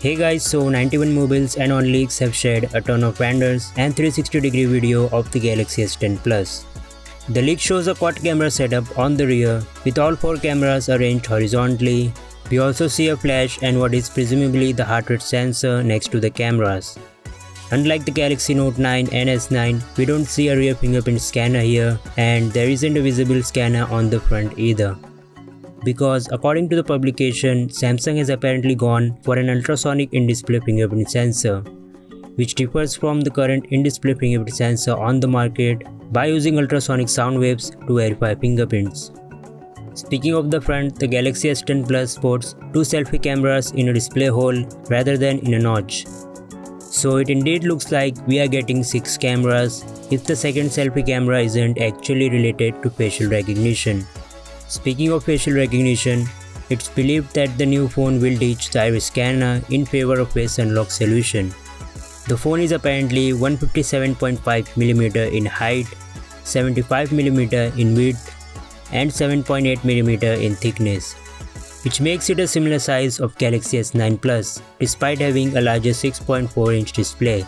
Hey guys, so 91 mobiles and on leaks have shared a ton of renders and 360-degree video of the Galaxy S10 Plus. The leak shows a quad camera setup on the rear with all 4 cameras arranged horizontally. We also see a flash and what is presumably the heart rate sensor next to the cameras. Unlike the Galaxy Note 9 and S9, we don't see a rear fingerprint scanner here, and there isn't a visible scanner on the front either. Because according to the publication, Samsung has apparently gone for an ultrasonic in-display fingerprint sensor, which differs from the current in-display fingerprint sensor on the market by using ultrasonic sound waves to verify fingerprints. Speaking of the front, the Galaxy S10 Plus sports 2 selfie cameras in a display hole rather than in a notch. So it indeed looks like we are getting 6 cameras if the second selfie camera isn't actually related to facial recognition. Speaking of facial recognition, it's believed that the new phone will ditch the iris scanner in favor of face unlock solution. The phone is apparently 157.5mm in height, 75mm in width, and 7.8mm in thickness, which makes it a similar size of Galaxy S9 Plus, despite having a larger 6.4-inch display.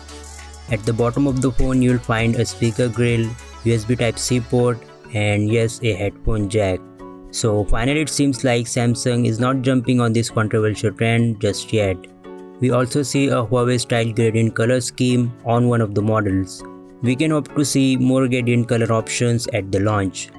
At the bottom of the phone you'll find a speaker grill, USB Type-C port, and yes, a headphone jack. So finally it seems like Samsung is not jumping on this controversial trend just yet. We also see a Huawei style gradient color scheme on one of the models. We can hope to see more gradient color options at the launch.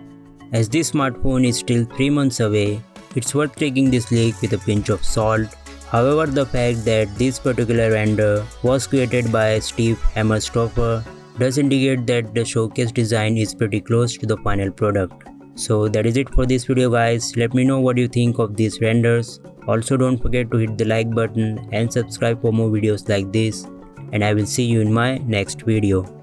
As this smartphone is still 3 months away, it's worth taking this leak with a pinch of salt. However, the fact that this particular render was created by Steve Hammerstoffer does indicate that the showcase design is pretty close to the final product. So that is it for this video guys. Let me know what you think of these renders. Also don't forget to hit the like button and subscribe for more videos like this, and I will see you in my next video.